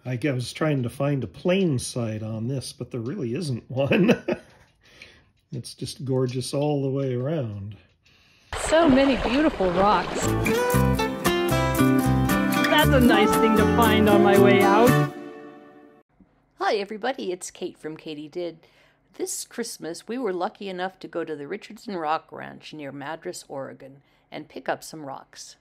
I was trying to find a plain side on this, but there really isn't one. It's just gorgeous all the way around. So many beautiful rocks. That's a nice thing to find on my way out. Hi everybody, it's Kate from KatyDid. This Christmas we were lucky enough to go to the Richardson Rock Ranch near Madras, Oregon, and pick up some rocks.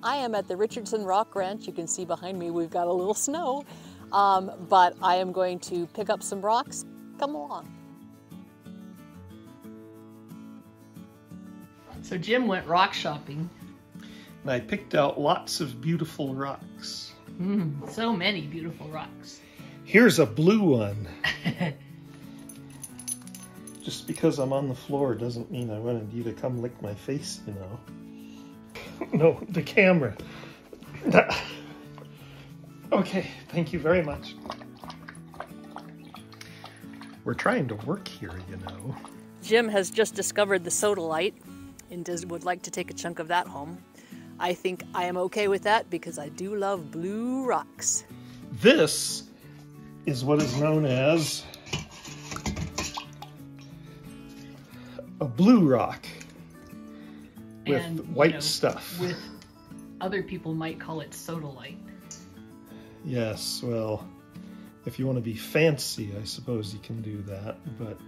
I am at the Richardson Rock Ranch. You can see behind me we've got a little snow, but I am going to pick up some rocks. Come along. So Jim went rock shopping. And I picked out lots of beautiful rocks. So many beautiful rocks. Here's a blue one. Just because I'm on the floor doesn't mean I wanted you to come lick my face, you know. No, the camera. Okay, thank you very much. We're trying to work here, you know. Jim has just discovered the SODALITE and would like to take a chunk of that home. I think I am okay with that because I do love blue rocks. This is what is known as a blue rock with white stuff. With other people might call it SODALITE. Yes, well, if you want to be fancy, I suppose you can do that, but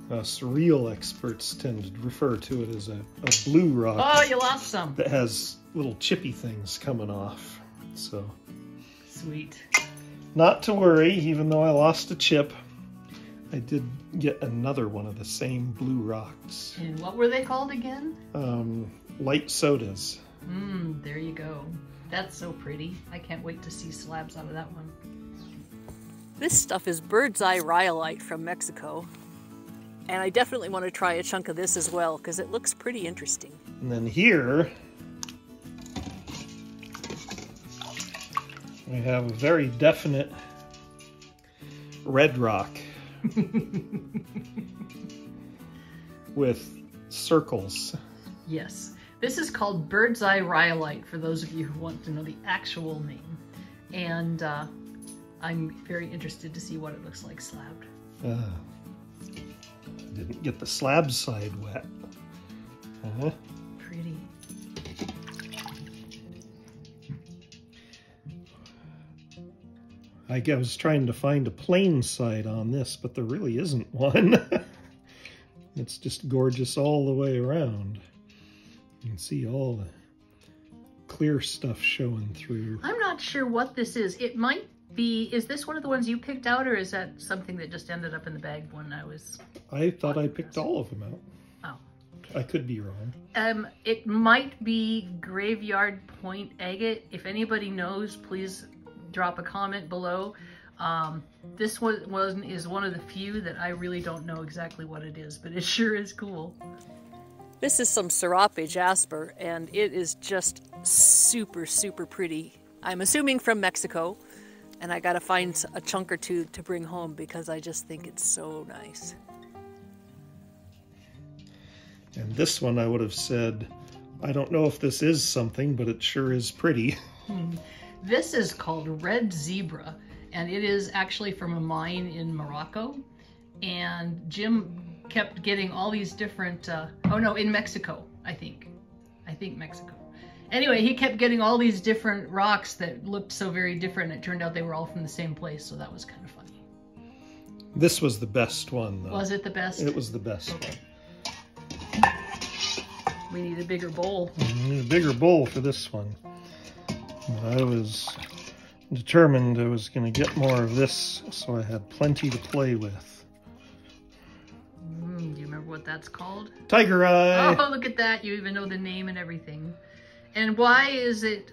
us real experts tend to refer to it as a blue rock. Oh, you lost some. That has little chippy things coming off, so. Sweet. Not to worry, even though I lost a chip, I did get another one of the same blue rocks. And what were they called again? Light sodas. There you go. That's so pretty. I can't wait to see slabs out of that one. This stuff is bird's eye RHYOLITE from Mexico. And I definitely want to try a chunk of this as well because it looks pretty interesting. And then here we have a very definite red rock with circles. Yes. This is called bird's eye RHYOLITE for those of you who want to know the actual name. And I'm very interested to see what it looks like slabbed. Didn't get the slab side wet. Pretty. I was trying to find a plain side on this, but there really isn't one. It's just gorgeous all the way around. You can see all the clear stuff showing through. I'm not sure what this is. It might be, is this one of the ones you picked out, or is that something that just ended up in the bag when I was... I thought I picked all of them out. Oh. I could be wrong. It might be Graveyard Point Agate. If anybody knows, please drop a comment below. This one is one of the few that I really don't know exactly what it is, but it sure is cool. This is some serape JASPER, and it is just super, super pretty. I'm assuming from Mexico, and I gotta find a chunk or two to bring home because I just think it's so nice. And this one I would have said, I don't know if this is something, but it sure is pretty. This is called Red Zebra, and it is actually from a mine in Morocco. And Jim kept getting all these different, oh no, in Mexico, I think Mexico. Anyway, he kept getting all these different rocks that looked so very different. It turned out they were all from the same place, so that was kind of funny. This was the best one, though. Was it the best? It was the best one. We need a bigger bowl. We need a bigger bowl for this one. I was determined I was going to get more of this, so I had plenty to play with. Do you remember what that's called? TIGEREYE! Oh, look at that. You even know the name and everything. And why is it,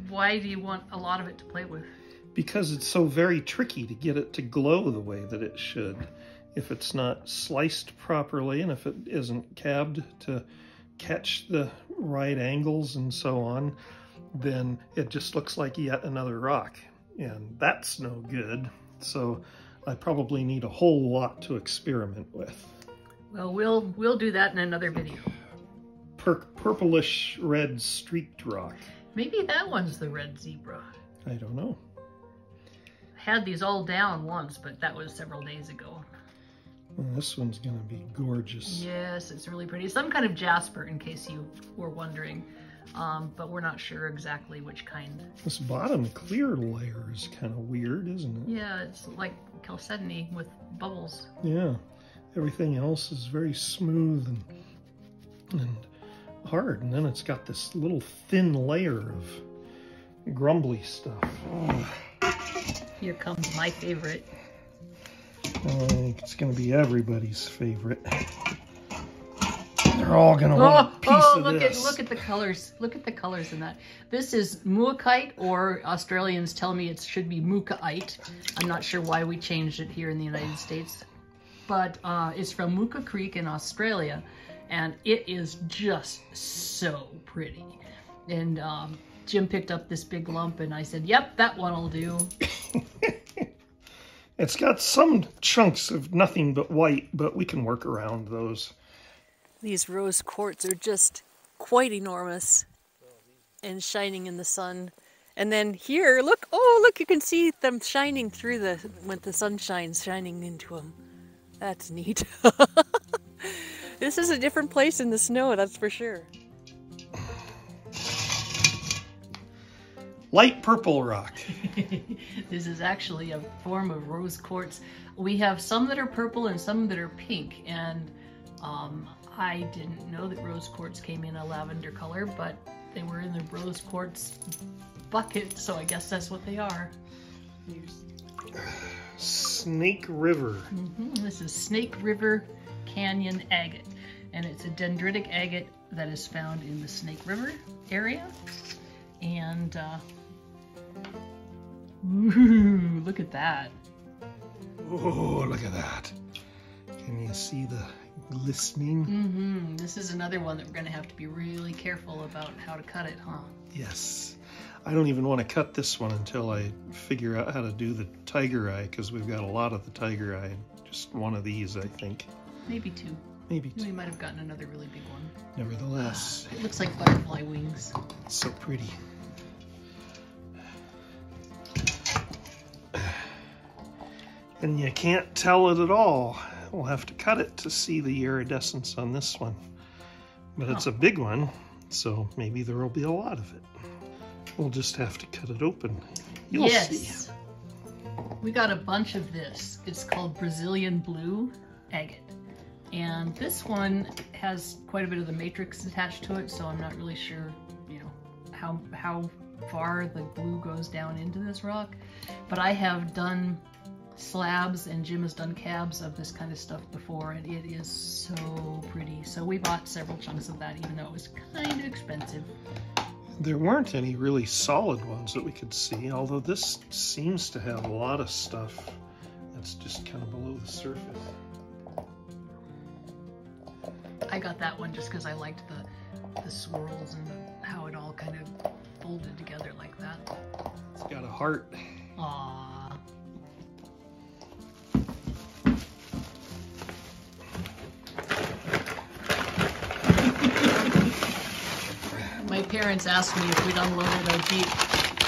why do you want a lot of it to play with? Because it's so very tricky to get it to glow the way that it should. If it's not sliced properly and if it isn't cabbed to catch the right angles and so on, then it just looks like yet another rock. And that's no good. So I probably need a whole lot to experiment with. Well, we'll do that in another video. Purplish red streaked rock. Maybe that one's the red zebra. I don't know. Had these all down once, but that was several days ago. Well, this one's gonna be gorgeous. Yes, it's really pretty. Some kind of jasper, in case you were wondering. But we're not sure exactly which kind. This bottom clear layer is kind of weird, isn't it? Yeah, it's like chalcedony with bubbles. Yeah. Everything else is very smooth and hard. And then it's got this little thin layer of grumbly stuff. Oh. Here comes my favorite. I think it's going to be everybody's favorite. They're all going to want a piece of this. Look at the colors. Look at the colors in that. This is Mookaite, or Australians tell me it should be Mookaite. I'm not sure why we changed it here in the United States. But it's from Mooka Creek in Australia, and it is just so pretty. And Jim picked up this big lump, and I said, yep, that one will do. It's got some chunks of nothing but white, but we can work around those. These rose quartz are just quite enormous and shining in the sun. And then here, look, oh look, you can see them shining through when the sunshine's shining into them. That's neat. This is a different place in the snow, that's for sure. Light purple rock. This is actually a form of rose quartz. We have some that are purple and some that are pink, and I didn't know that rose quartz came in a lavender color, but they were in the rose quartz bucket, so I guess that's what they are. Snake River. This is Snake River Canyon agate, and it's a dendritic agate that is found in the Snake River area. And ooh, look at that. Oh, look at that. Can you see the glistening? This is another one that we're going to have to be really careful about how to cut it, huh? Yes. I don't even want to cut this one until I figure out how to do the TIGEREYE, because we've got a lot of the TIGEREYE. Just one of these, I think. Maybe two. Maybe two. We might have gotten another really big one. Nevertheless. It looks like butterfly wings. It's so pretty. And you can't tell it at all. We'll have to cut it to see the iridescence on this one. But it's a big one, so maybe there will be a lot of it. We'll just have to cut it open. You'll see. We got a bunch of this. It's called Brazilian blue agate. And this one has quite a bit of the matrix attached to it, so I'm not really sure, you know, how far the glue goes down into this rock. But I have done slabs, and Jim has done cabs of this kind of stuff before, and it is so pretty. So we bought several chunks of that, even though it was kind of expensive. There weren't any really solid ones that we could see, although this seems to have a lot of stuff that's just kind of below the surface. I got that one just because I liked the swirls and how it all kind of folded together like that. It's got a heart. Aww. My parents asked me if we'd unloaded our Jeep,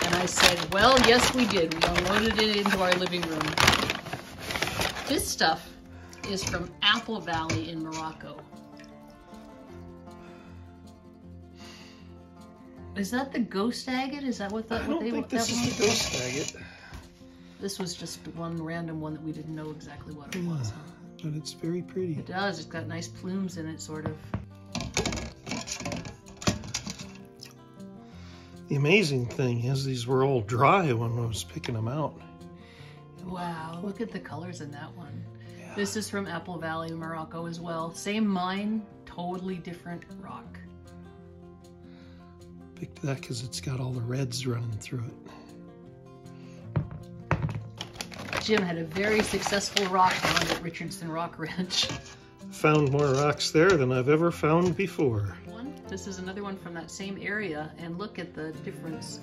and I said, well, yes we did. We unloaded it into our living room. This stuff is from Apple Valley in Morocco. Is that the ghost agate? Is that what that? I don't think this is the ghost agate. This was just one random one that we didn't know exactly what it was. Huh? But it's very pretty. It does. It's got nice plumes in it, sort of. The amazing thing is these were all dry when I was picking them out. Wow, look at the colors in that one. Yeah. This is from Apple Valley, Morocco as well. Same mine, totally different rock. Picked that because it's got all the reds running through it. Jim had a very successful rock hunt at Richardson Rock Ranch. Found more rocks there than I've ever found before. This is another one from that same area, and look at the difference.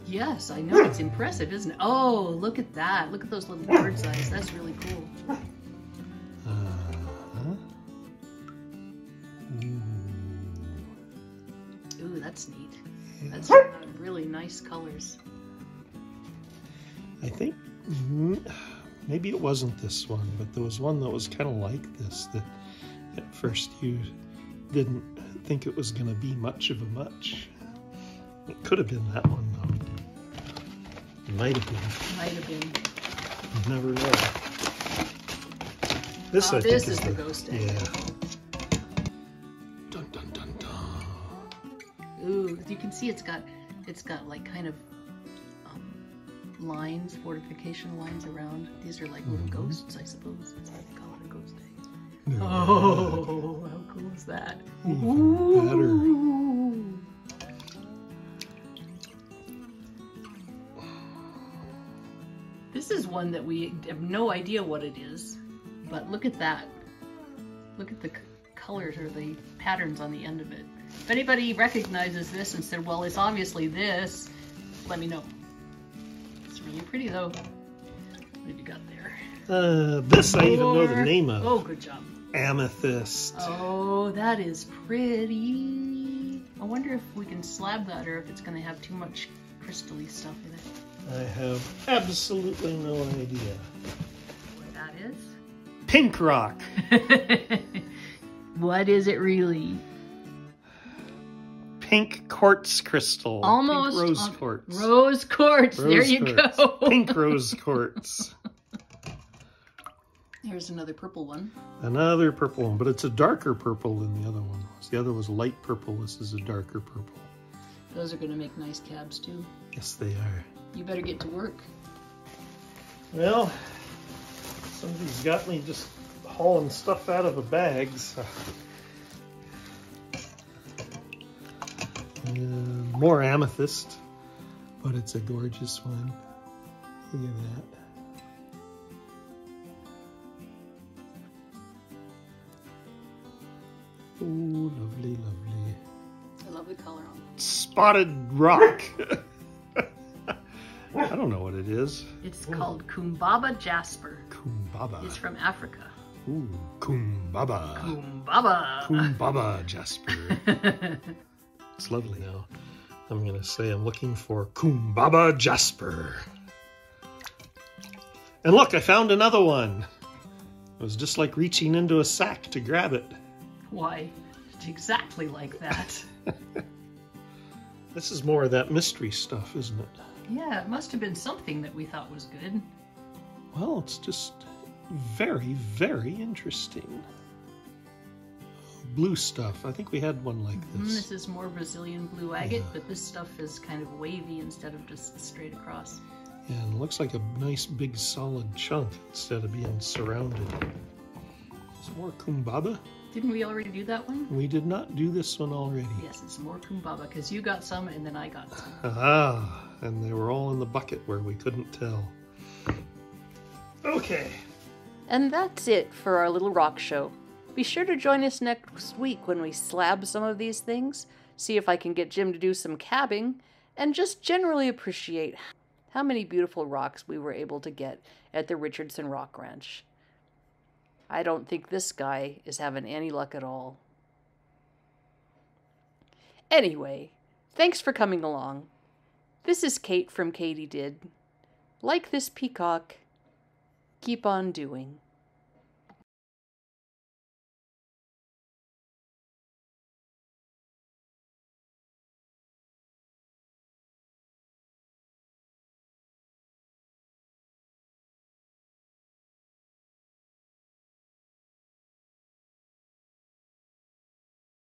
Yes, I know, it's impressive, isn't it? Oh, look at that. Look at those little bird's eyes. That's really cool. Ooh, That's neat. Yeah. That's really nice colors. I think maybe it wasn't this one, but there was one that was kind of like this that at first you didn't think it was going to be much of a much. It could have been that one though. It might have been. Might have been. You never know. This, I this think, is the ghost egg. Yeah. Dun dun dun dun. Ooh, you can see it's got like kind of lines, fortification lines around. These are like little ghosts, I suppose. That's why they call it a ghost egg. No, Oh, how cool is that? even better. This is one that we have no idea what it is, but look at that. Look at the colors or the patterns on the end of it. If anybody recognizes this and said, well, it's obviously this, let me know. It's really pretty though. What have you got there? This I even know the name of. Oh, good job. Amethyst. Oh, that is pretty. I wonder if we can slab that or if it's going to have too much crystally stuff in it. I have absolutely no idea. What that is? Pink rock. What is it really? Pink quartz crystal. Almost. Pink rose quartz. Rose quartz. There Rose you quartz. go. Pink rose quartz. Here's another purple one. Another purple one, but it's a darker purple than the other one was. The other was light purple. This is a darker purple. Those are going to make nice cabs too. Yes, they are. You better get to work. Well, somebody's got me just hauling stuff out of a bag. So. More amethyst, but it's a gorgeous one. Look at that. Oh, lovely, lovely. I love the color on it. Spotted rock. I don't know what it is. It's called KUMBABA Jasper. KUMBABA. It's from Africa. Ooh, KUMBABA. KUMBABA. KUMBABA Jasper. It's lovely now. I'm going to say I'm looking for KUMBABA Jasper. And look, I found another one. It was just like reaching into a sack to grab it. Why, it's exactly like that. This is more of that mystery stuff, isn't it? Yeah, it must have been something that we thought was good. Well, it's just very, very interesting. Blue stuff. I think we had one like this. This is more Brazilian blue agate, but this stuff is kind of wavy instead of just straight across. Yeah, and it looks like a nice big solid chunk instead of being surrounded. Is more KUMBABA? Didn't we already do that one? We did not do this one already. Yes, it's more KUMBABA because you got some and then I got some. Ah, and they were all in the bucket where we couldn't tell. Okay. And that's it for our little rock show. Be sure to join us next week when we slab some of these things, see if I can get Jim to do some cabbing, and just generally appreciate how many beautiful rocks we were able to get at the Richardson Rock Ranch. I don't think this guy is having any luck at all. Anyway, thanks for coming along. This is Kate from KatyDid. Like this peacock, keep on doing.